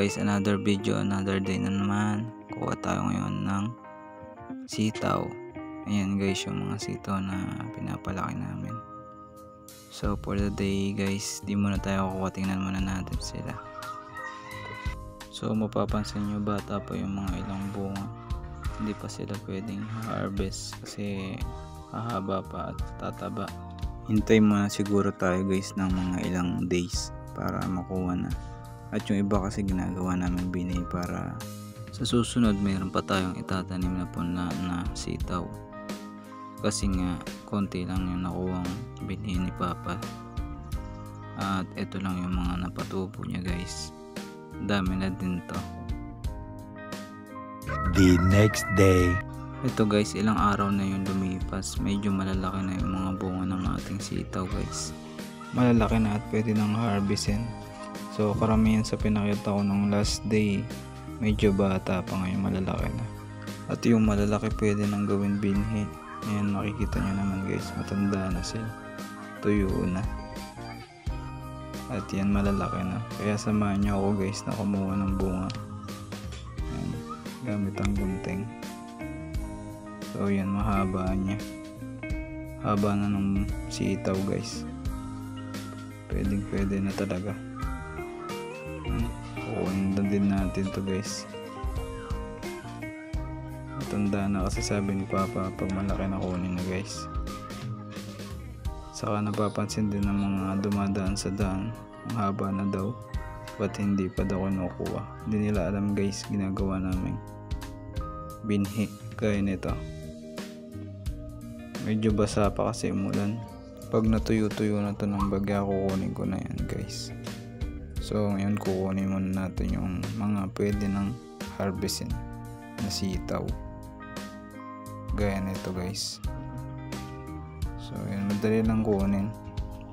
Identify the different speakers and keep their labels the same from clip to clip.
Speaker 1: guys, another video, another day na naman. Kuha tayo ngayon ng sitaw. Ayan guys, yung mga sitaw na pinapalaki namin. So for the day guys, di muna tayo kukuha, tingnan muna natin sila. So mapapansin nyo, bata pa yung mga ilang bunga. Hindi pa sila pwedeng harvest kasi hahaba pa at tataba. Hintay muna siguro tayo guys ng mga ilang days para makuha na. At yung iba kasi ginagawa namin binhi para sa susunod mayroon pa tayong itatanim na punla na sitaw. Kasi nga konti lang yung nakuwang binhi ni Papa. At ito lang yung mga napatubo niya guys. Dami na din to.
Speaker 2: The next day.
Speaker 1: Ito guys, ilang araw na yung lumipas. Medyo malalaki na yung mga bunga ng ating sitaw guys. Malalaki na at pwede nang harvestin. So karamihan sa pinakita ko nung last day, medyo bata pa, ngayon malalaki na. At yung malalaki pwede nang gawin binhi. Ayan, makikita nyo naman guys, matanda na sila. Tuyo na. At yan, malalaki na. Kaya samahan nyo ako guys na kumuha ng bunga. Ayan, gamit ang gunting. So yan, mahaba niya. Haba na ng sitaw guys. Pwede na talaga. Kukunin din natin to guys. Matanda na kasi sabi ni Papa, pag malaki na kunin na guys. Saka napapansin din ng mga dumadaan sa daan, ang haba na daw, ba't hindi pa daw kinukuha. Hindi nila alam guys, ginagawa namin binhi kaya nito. Medyo basa pa kasi umulan. Pag natuyo-tuyo na to ng bagya, kukunin ko na yan guys. So ngayon kukunin muna natin yung mga pwede ng harvestin na sitaw. Gaya nito guys. So yan, madali lang kunin.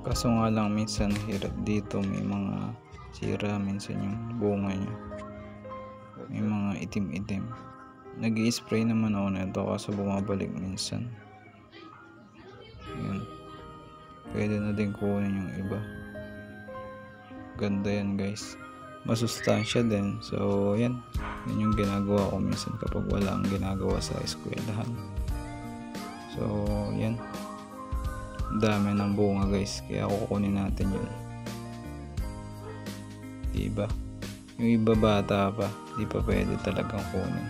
Speaker 1: Kaso nga lang minsan hirap dito, may mga sira minsan yung bunga nya. May mga itim-itim. Nag-i-spray naman ako nito kaso bumabalik minsan. Yan. Pwede na din kunin yung iba. Ganda yan guys, masustansya din. So yan, yun yung ginagawa ko minsan kapag wala ang ginagawa sa eskwelahan. So yan, dami ng bunga guys, kaya kukunin natin yun. Diba, yung iba bata pa, di pa pwede talagang kunin.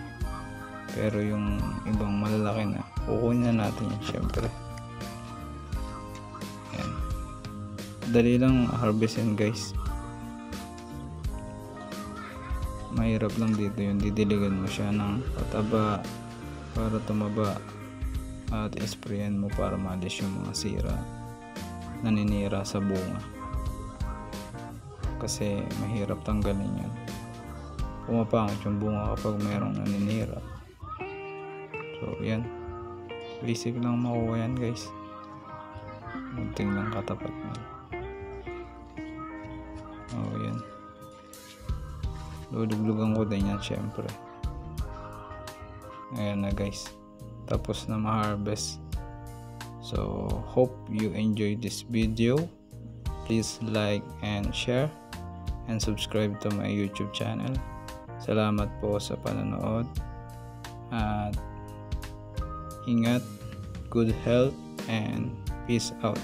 Speaker 1: Pero yung ibang malalaki na, kukunin na natin yun syempre. Yan, dali lang harvestin guys. Mahirap lang dito yung didiligan mo siya ng pataba para tumaba at isprayan mo para maalis yung mga sira naninira sa bunga, kasi mahirap tanggalin yan. Pumapangit yung bunga kapag mayroong naninira. So yan, basic lang makuha yan guys. Munting lang katapat mo. Oh yan, luluglugan ko din yan syempre. Ayan na guys, tapos na ma-harvest. So hope you enjoy this video. Please like and share and subscribe to my YouTube channel. Salamat po sa panonood at ingat, good health and peace out.